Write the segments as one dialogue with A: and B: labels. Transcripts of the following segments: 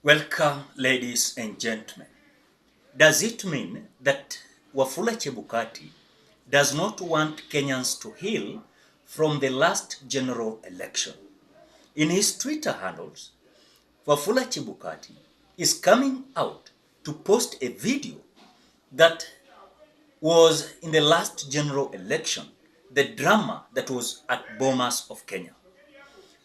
A: Welcome, ladies and gentlemen. Does it mean that Wafula Chebukati does not want Kenyans to heal from the last general election? In his Twitter handles, Wafula Chebukati is coming out to post a video that was in the last general election, the drama that was at Bomas of Kenya.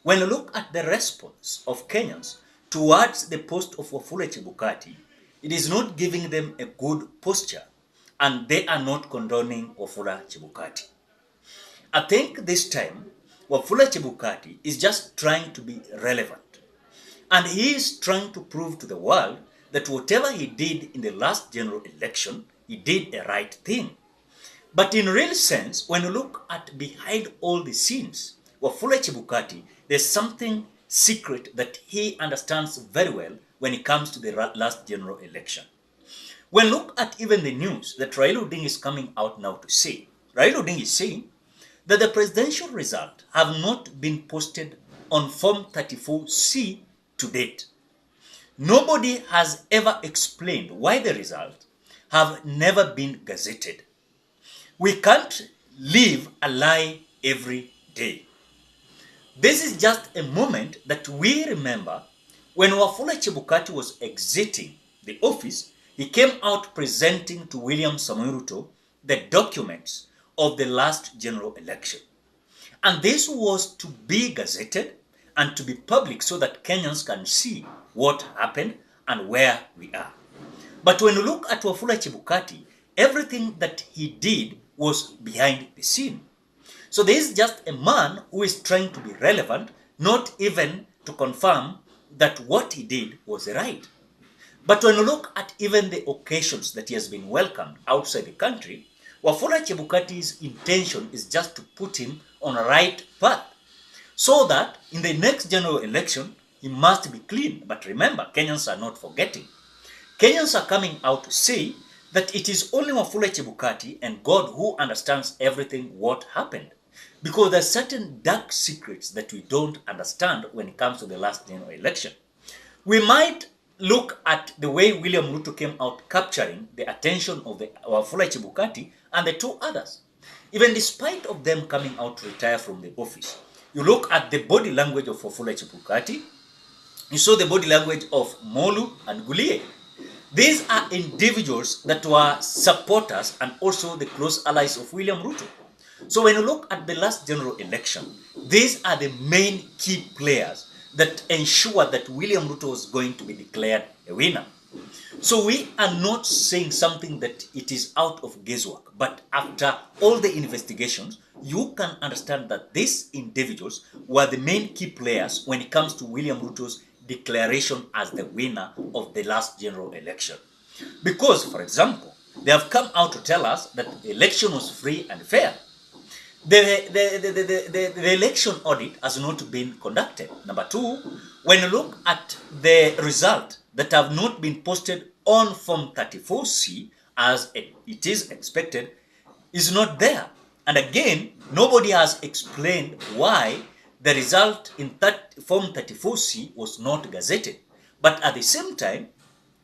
A: When you look at the response of Kenyans towards the post of Wafula Chebukati, it is not giving them a good posture, and they are not condoning Wafula Chebukati. I think this time, Wafula Chebukati is just trying to be relevant. And he is trying to prove to the world that whatever he did in the last general election, he did a right thing. But in real sense, when you look at behind all the scenes, Wafula Chebukati, there's something secret that he understands very well when it comes to the last general election. When look at even the news that Raila Odinga is coming out now to say, Raila Odinga is saying that the presidential result have not been posted on Form 34C to date. Nobody has ever explained why the result have never been gazetted. We can't live a lie every day. This is just a moment that we remember when Wafula Chebukati was exiting the office. He came out presenting to William Samoei Ruto the documents of the last general election. And this was to be gazetted and to be public so that Kenyans can see what happened and where we are. But when you look at Wafula Chebukati, everything that he did was behind the scene. So there is just a man who is trying to be relevant, not even to confirm that what he did was right. But when you look at even the occasions that he has been welcomed outside the country, Wafula Chebukati's intention is just to put him on a right path, so that in the next general election, he must be clean. But remember, Kenyans are not forgetting. Kenyans are coming out to say that it is only Wafula Chebukati and God who understands everything what happened. Because there are certain dark secrets that we don't understand when it comes to the last general election. We might look at the way William Ruto came out capturing the attention of the Wafula Chebukati and the two others. Even despite of them coming out to retire from the office, you look at the body language of Wafula Chebukati, you saw the body language of Molu and Gulie. These are individuals that were supporters and also the close allies of William Ruto. So when you look at the last general election, these are the main key players that ensure that William Ruto was going to be declared a winner. So we are not saying something that it is out of guesswork, but after all the investigations, you can understand that these individuals were the main key players when it comes to William Ruto's declaration as the winner of the last general election. Because, for example, they have come out to tell us that the election was free and fair. The election audit has not been conducted. Number two, when you look at the result that have not been posted on Form 34C as it is expected, is not there. And again, nobody has explained why the result in Form 34C was not gazetted. But at the same time,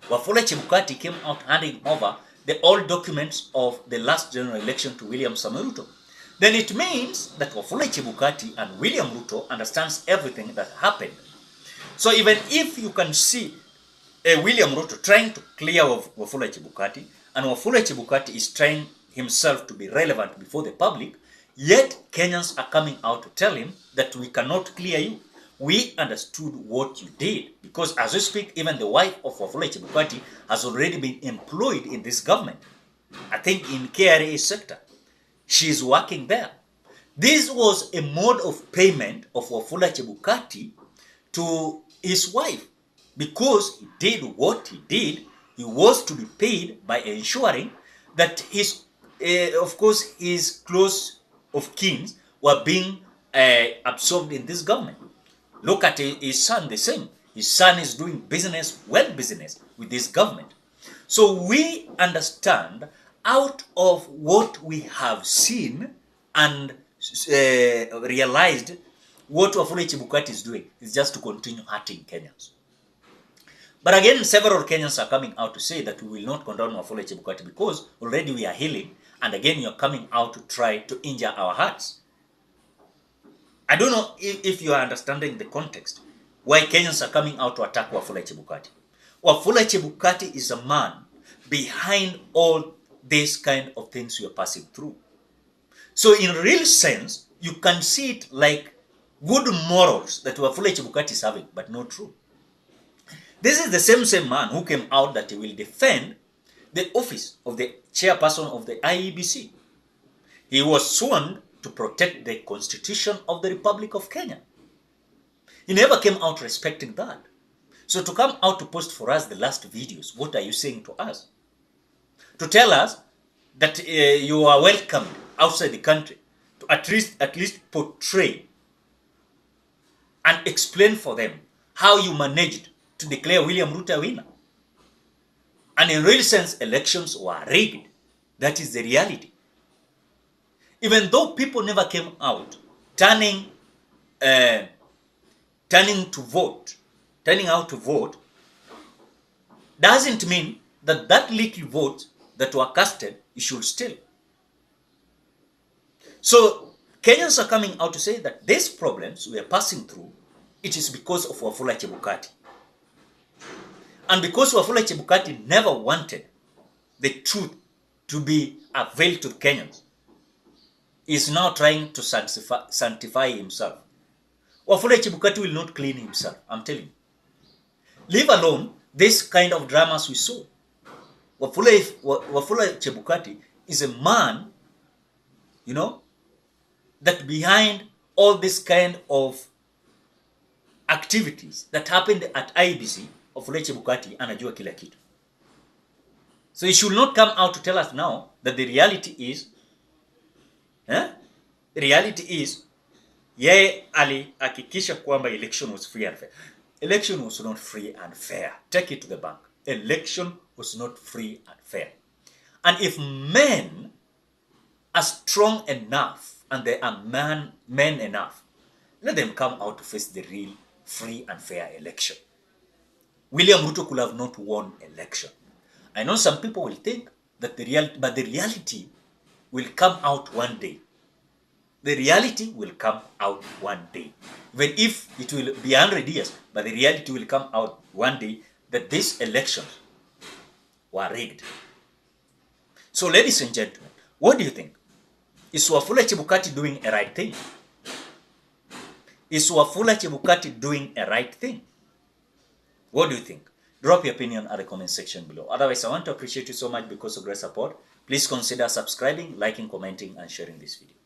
A: Wafula Chebukati came out handing over the old documents of the last general election to William Samoei Ruto. Then it means that Wafula Chebukati and William Ruto understands everything that happened. So even if you can see William Ruto trying to clear Wafula Chebukati, and Wafula Chebukati is trying himself to be relevant before the public, yet Kenyans are coming out to tell him that we cannot clear you. We understood what you did, because as we speak, even the wife of Wafula Chebukati has already been employed in this government. I think in KRA sector. She is working there. This was a mode of payment of Wafula Chebukati to his wife. Because he did what he did, he was to be paid by ensuring that his close of kin were being absorbed in this government. Look at his son, the same. His son is doing business with this government. So we understand out of what we have seen and realized what Wafula Chebukati is doing is just to continue hurting Kenyans. But again, several Kenyans are coming out to say that we will not condone Wafula Chebukati because already we are healing, and again you're coming out to try to injure our hearts. I don't know if you are understanding the context why Kenyans are coming out to attack Wafula Chebukati. Wafula Chebukati is a man behind all these kind of things we are passing through. So in real sense, you can see it like good morals that Wafula Chebukati is having, but not true. This is the same man who came out that he will defend the office of the chairperson of the Iebc. He was sworn to protect the Constitution of the Republic of Kenya. He never came out respecting that. So to come out to post for us the last videos, what are you saying to us? To tell us that you are welcomed outside the country, to at least portray and explain for them how you managed to declare William Ruto a winner. And in real sense, elections were rigged. That is the reality. Even though people never came out turning out to vote, doesn't mean that little vote that were casted, you should still. So Kenyans are coming out to say that these problems we are passing through, it is because of Wafula Chebukati. And because Wafula Chebukati never wanted the truth to be availed to Kenyans, he is now trying to sanctify himself. Wafula Chebukati will not clean himself, I'm telling you. Leave alone this kind of dramas we saw. Wafula Chebukati is a man, that behind all this kind of activities that happened at Iebc, Wafula Chebukati anajua kila kitu. So he should not come out to tell us now that the reality is, yeye alihakikisha kwamba election was free and fair. Election was not free and fair. Take it to the bank. Election was not free and fair. And if men are strong enough and they are men enough, let them come out to face the real free and fair election. William Ruto could have not won election. I know some people will think that the reality will come out one day. The reality will come out one day. Even if it will be 100 years, but the reality will come out one day that these elections were rigged. So ladies and gentlemen, what do you think? Is Wafula Chebukati doing a right thing? Is Wafula Chebukati doing a right thing? What do you think? Drop your opinion at the comment section below. Otherwise, I want to appreciate you so much because of great support. Please consider subscribing, liking, commenting, and sharing this video.